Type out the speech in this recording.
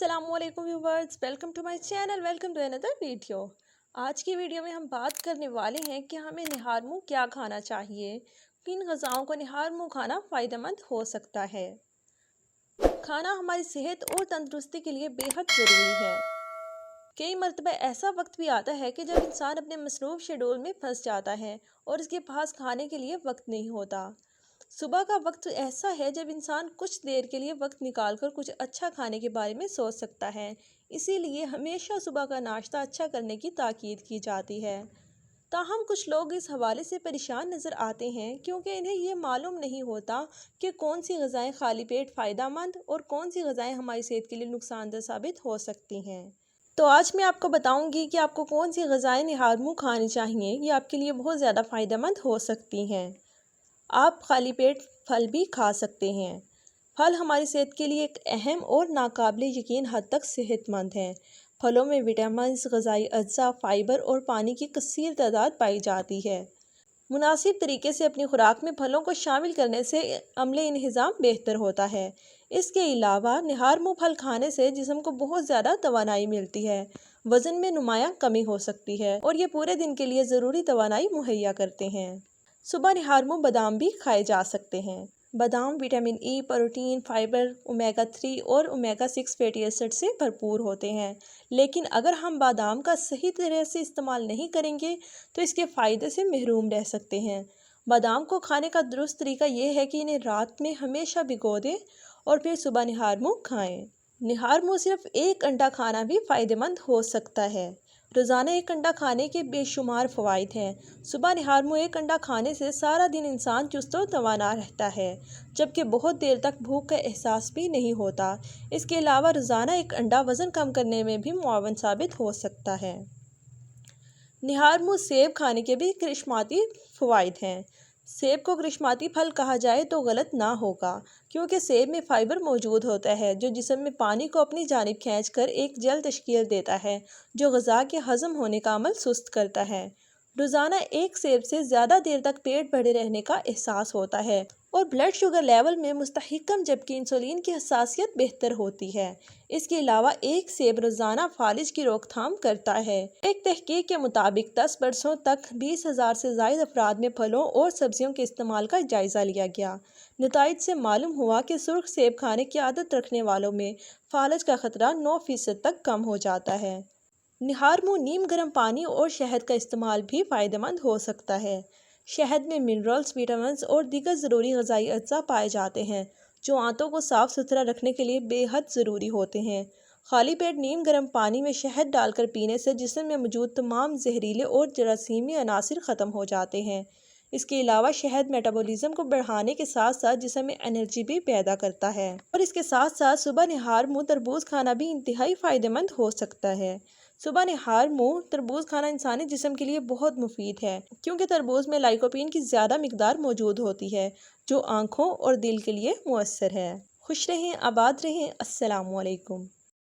अस्सलाम वालेकुम viewers, welcome to my channel, welcome to another video. आज की वीडियो में हम बात करने वाले हैं कि हमें निहार मुँह क्या खाना चाहिए। किन ग़िज़ाओं को निहार मुँह खाना फ़ायदेमंद हो सकता है। खाना हमारी सेहत और तंदुरुस्ती के लिए बेहद ज़रूरी है। कई मरतबा ऐसा वक्त भी आता है कि जब इंसान अपने मसरूफ़ शेड्यूल में फंस जाता है और उसके पास खाने के लिए वक्त नहीं होता। सुबह का वक्त ऐसा है जब इंसान कुछ देर के लिए वक्त निकालकर कुछ अच्छा खाने के बारे में सोच सकता है। इसीलिए हमेशा सुबह का नाश्ता अच्छा करने की ताकीद की जाती है। ताहम कुछ लोग इस हवाले से परेशान नज़र आते हैं क्योंकि इन्हें ये मालूम नहीं होता कि कौन सी ग़िज़ाएँ खाली पेट फ़ायदेमंद और कौन सी ग़िज़ाएँ हमारी सेहत के लिए नुकसानदेह साबित हो सकती हैं। तो आज मैं आपको बताऊंगी कि आपको कौन सी ग़िज़ाएँ निहार मुँह खानी चाहिए। ये आपके लिए बहुत ज़्यादा फ़ायदेमंद हो सकती हैं। आप खाली पेट फल भी खा सकते हैं। फल हमारी सेहत के लिए एक अहम और नाकाबिले यकीन हद तक सेहतमंद हैं। फलों में विटामिन, ग़िज़ाई अज्जा, फ़ाइबर और पानी की कसीर तादाद पाई जाती है। मुनासिब तरीके से अपनी खुराक में फलों को शामिल करने से अमले इंहिज़ाम बेहतर होता है। इसके अलावा निहार मुँह फल खाने से जिस्म को बहुत ज़्यादा तवानाई मिलती है। वज़न में नुमायाँ कमी हो सकती है और ये पूरे दिन के लिए ज़रूरी तवानाई मुहैया करते हैं। सुबह निहार मुँह बादाम भी खाए जा सकते हैं। बादाम vitamin E, protein, fibre, omega 3 और ओमेगा 6 फैटी एसिड से भरपूर होते हैं। लेकिन अगर हम बादाम का सही तरह से इस्तेमाल नहीं करेंगे तो इसके फ़ायदे से महरूम रह सकते हैं। बादाम को खाने का दुरुस्त तरीका ये है कि इन्हें रात में हमेशा भिगो दें और फिर सुबह निहार मुँह खाएँ। निहार मुँह सिर्फ एक अंडा खाना भी फ़ायदेमंद हो सकता है। रोज़ाना एक अंडा खाने के बेशुमार फ़वाइद हैं। सुबह निहार मुँह एक अंडा खाने से सारा दिन इंसान चुस्त और तवाना रहता है, जबकि बहुत देर तक भूख का एहसास भी नहीं होता। इसके अलावा रोज़ाना एक अंडा वज़न कम करने में भी मुआवन साबित हो सकता है। निहार मुँह सेब खाने के भी करिश्माती फ़वाइद हैं। सेब को करिश्माती फल कहा जाए तो गलत ना होगा, क्योंकि सेब में फ़ाइबर मौजूद होता है जो जिस्म में पानी को अपनी जानिब खींचकर एक जेल तश्कील देता है जो ग़िज़ा के हज़म होने का अमल सुस्त करता है। रोज़ाना एक सेब से ज़्यादा देर तक पेट भरे रहने का एहसास होता है और ब्लड शुगर लेवल में मुस्तहकम, जबकि इंसुलिन की हसासियत बेहतर होती है। इसके अलावा एक सेब रोज़ाना फालिज की रोकथाम करता है। एक तहकीक के मुताबिक 10 बरसों तक 20,000 से ज़ायद अफराद में फलों और सब्जियों के इस्तेमाल का जायज़ा लिया गया। नताइज से मालूम हुआ कि सुर्ख सेब खाने की आदत रखने वालों में फालज का खतरा 9% तक कम हो जाता है। निहार मुँह नीम गर्म पानी और शहद का इस्तेमाल भी फ़ायदेमंद हो सकता है। शहद में मिनरल्स, विटामिन और दीगर ज़रूरी ग़िज़ाई अज्जा पाए जाते हैं जो आंतों को साफ़ सुथरा रखने के लिए बेहद ज़रूरी होते हैं। खाली पेट नीम गर्म पानी में शहद डालकर पीने से जिस्म में मौजूद तमाम जहरीले और जरासीमी अनासिर ख़त्म हो जाते हैं। इसके अलावा शहद मेटाबॉलिज्म को बढ़ाने के साथ साथ जिस्म में एनर्जी भी पैदा करता है और इसके साथ साथ सुबह निहार मुँह तरबूज खाना भी इंतहाई फ़ायदेमंद हो सकता है। सुबह निहार मुँह तरबूज खाना इंसानी जिस्म के लिए बहुत मुफीद है, क्योंकि तरबूज में लाइकोपीन की ज़्यादा मिकदार मौजूद होती है जो आँखों और दिल के लिए मुअस्सर है। खुश रहें, आबाद रहें। अस्सलाम वालेकुम।